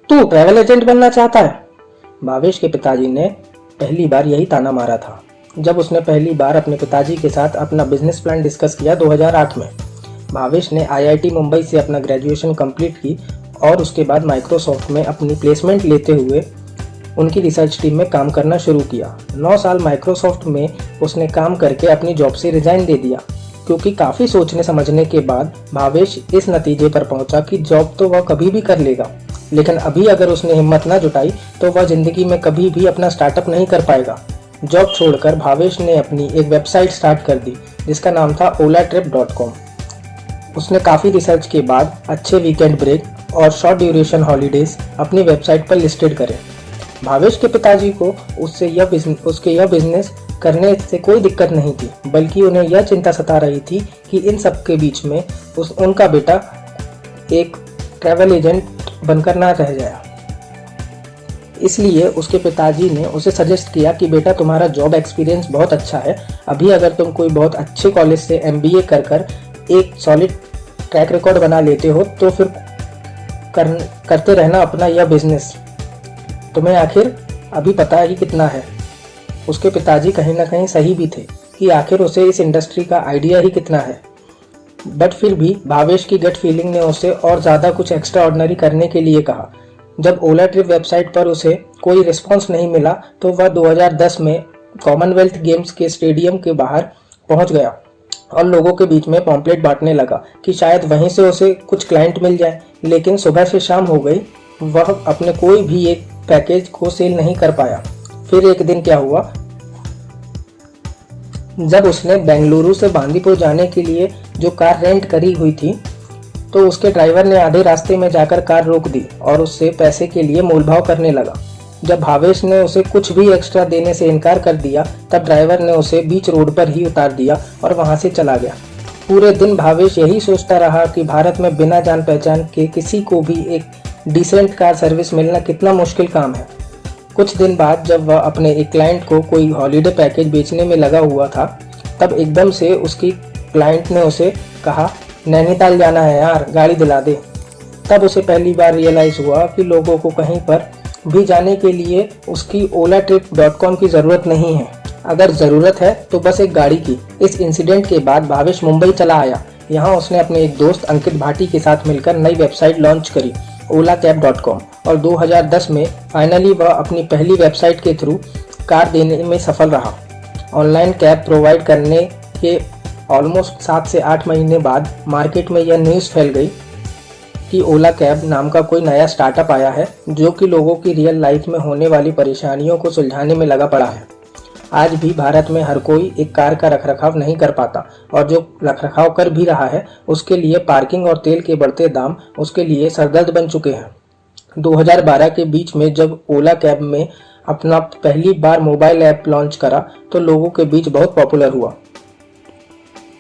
तू travel agent बनना चाहता है? भावेश के पिताजी ने पहली बार यही ताना मारा था जब उसने पहली बार अपने पिताजी के साथ अपना बिजनेस प्लान डिस्कस किया 2008 में। भावेश ने आईआईटी मुंबई से अपना ग्रेजुएशन कंप्लीट की और उसके बाद माइक्रोसॉफ्ट में अपनी प्लेसमेंट लेते हुए उनकी रिसर्च टीम में काम करना शुरू किया। 9 साल माइक्रोसॉफ्ट में उसने काम करके अपनी जॉब से रिजाइन दे दिया, क्योंकि काफ़ी सोचने समझने के बाद भावेश इस नतीजे पर पहुंचा कि जॉब तो वह कभी भी कर लेगा, लेकिन अभी अगर उसने हिम्मत न जुटाई तो वह ज़िंदगी में कभी भी अपना स्टार्टअप नहीं कर पाएगा। जॉब छोड़कर भावेश ने अपनी एक वेबसाइट स्टार्ट कर दी जिसका नाम था olatrip.com। उसने काफ़ी रिसर्च के बाद अच्छे वीकेंड ब्रेक और शॉर्ट ड्यूरेशन हॉलीडेज अपनी वेबसाइट पर लिस्टेड करे। भावेश के पिताजी को उसके यह बिजनेस करने से कोई दिक्कत नहीं थी, बल्कि उन्हें यह चिंता सता रही थी कि इन सब के बीच में उनका बेटा एक ट्रैवल एजेंट बनकर ना रह जाए। इसलिए उसके पिताजी ने उसे सजेस्ट किया कि बेटा, तुम्हारा जॉब एक्सपीरियंस बहुत अच्छा है, अभी अगर तुम कोई बहुत अच्छे कॉलेज से MBA कर एक सॉलिड ट्रैक रिकॉर्ड बना लेते हो तो फिर करते रहना अपना यह बिजनेस, तुम्हें आखिर अभी पता ही कितना है। उसके पिताजी कहीं ना कहीं सही भी थे कि आखिर उसे इस इंडस्ट्री का आइडिया ही कितना है, बट फिर भी भावेश की गट फीलिंग ने उसे और ज़्यादा कुछ एक्स्ट्रा ऑर्डिनरी करने के लिए कहा। जब ओला ट्रिप वेबसाइट पर उसे कोई रिस्पॉन्स नहीं मिला तो वह 2010 में कॉमनवेल्थ गेम्स के स्टेडियम के बाहर पहुंच गया और लोगों के बीच में पॉम्पलेट बांटने लगा कि शायद वहीं से उसे कुछ क्लाइंट मिल जाए। लेकिन सुबह से शाम हो गई, वह अपने कोई भी एक पैकेज को सेल नहीं कर पाया। फिर एक दिन क्या हुआ, जब उसने बेंगलुरु से बांदीपुर जाने के लिए जो कार रेंट करी हुई थी तो उसके ड्राइवर ने आधे रास्ते में जाकर कार रोक दी और उससे पैसे के लिए मोलभाव करने लगा। जब भावेश ने उसे कुछ भी एक्स्ट्रा देने से इनकार कर दिया तब ड्राइवर ने उसे बीच रोड पर ही उतार दिया और वहां से चला गया। पूरे दिन भावेश यही सोचता रहा कि भारत में बिना जान पहचान के किसी को भी एक डिसेंट कार सर्विस मिलना कितना मुश्किल काम है। कुछ दिन बाद जब वह अपने एक क्लाइंट को कोई हॉलीडे पैकेज बेचने में लगा हुआ था, तब एकदम से उसकी क्लाइंट ने उसे कहा, नैनीताल जाना है यार, गाड़ी दिला दे। तब उसे पहली बार रियलाइज हुआ कि लोगों को कहीं पर भी जाने के लिए उसकी olatrip.com की ज़रूरत नहीं है, अगर ज़रूरत है तो बस एक गाड़ी की। इस इंसिडेंट के बाद भावेश मुंबई चला आया। यहाँ उसने अपने एक दोस्त अंकित भाटी के साथ मिलकर नई वेबसाइट लॉन्च करी olacab.com और 2010 में फाइनली वह अपनी पहली वेबसाइट के थ्रू कार देने में सफल रहा। ऑनलाइन कैब प्रोवाइड करने के ऑलमोस्ट 7 से 8 महीने बाद मार्केट में यह न्यूज़ फैल गई कि ओला कैब नाम का कोई नया स्टार्टअप आया है जो कि लोगों की रियल लाइफ में होने वाली परेशानियों को सुलझाने में लगा पड़ा है। आज भी भारत में हर कोई एक कार का रखरखाव नहीं कर पाता और जो रखरखाव कर भी रहा है उसके लिए पार्किंग और तेल के बढ़ते दाम उसके लिए सरदर्द बन चुके हैं। 2012 के बीच में जब ओला कैब में अपना पहली बार मोबाइल ऐप लॉन्च करा तो लोगों के बीच बहुत पॉपुलर हुआ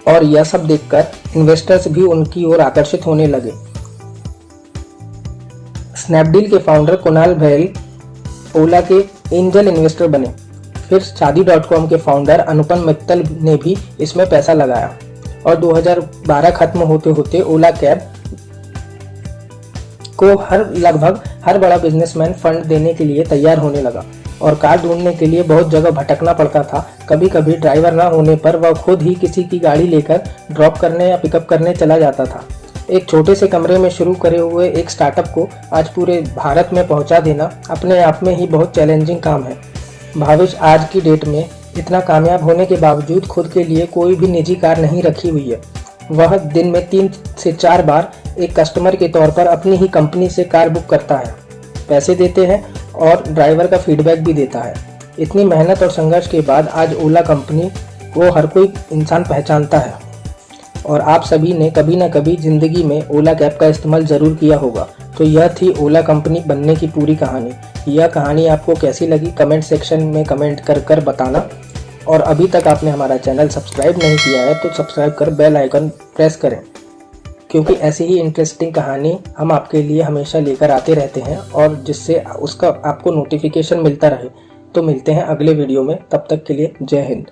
और यह सब देखकर इन्वेस्टर्स भी उनकी ओर आकर्षित होने लगे। स्नैपडील के फाउंडर कुणाल भैल ओला के एंजल इन्वेस्टर बने। फिर शादी.com के फाउंडर अनुपम मित्तल ने भी इसमें पैसा लगाया और 2012 खत्म होते होते ओला कैब को लगभग हर बड़ा बिजनेसमैन फंड देने के लिए तैयार होने लगा और कार ढूंढने के लिए बहुत जगह भटकना पड़ता था। कभी कभी ड्राइवर ना होने पर वह खुद ही किसी की गाड़ी लेकर ड्रॉप करने या पिकअप करने चला जाता था। एक छोटे से कमरे में शुरू करे हुए एक स्टार्टअप को आज पूरे भारत में पहुंचा देना अपने आप में ही बहुत चैलेंजिंग काम है। भावेश आज की डेट में इतना कामयाब होने के बावजूद खुद के लिए कोई भी निजी कार नहीं रखी हुई है। वह दिन में 3 से 4 बार एक कस्टमर के तौर पर अपनी ही कंपनी से कार बुक करता है, पैसे देते हैं और ड्राइवर का फीडबैक भी देता है। इतनी मेहनत और संघर्ष के बाद आज ओला कंपनी को हर कोई इंसान पहचानता है और आप सभी ने कभी ना कभी ज़िंदगी में ओला कैब का इस्तेमाल ज़रूर किया होगा। तो यह थी ओला कंपनी बनने की पूरी कहानी। यह कहानी आपको कैसी लगी कमेंट सेक्शन में कमेंट कर बताना और अभी तक आपने हमारा चैनल सब्सक्राइब नहीं किया है तो सब्सक्राइब कर बेल आइकन प्रेस करें, क्योंकि ऐसी ही इंटरेस्टिंग कहानी हम आपके लिए हमेशा लेकर आते रहते हैं और जिससे उसका आपको नोटिफिकेशन मिलता रहे। तो मिलते हैं अगले वीडियो में, तब तक के लिए जय हिंद।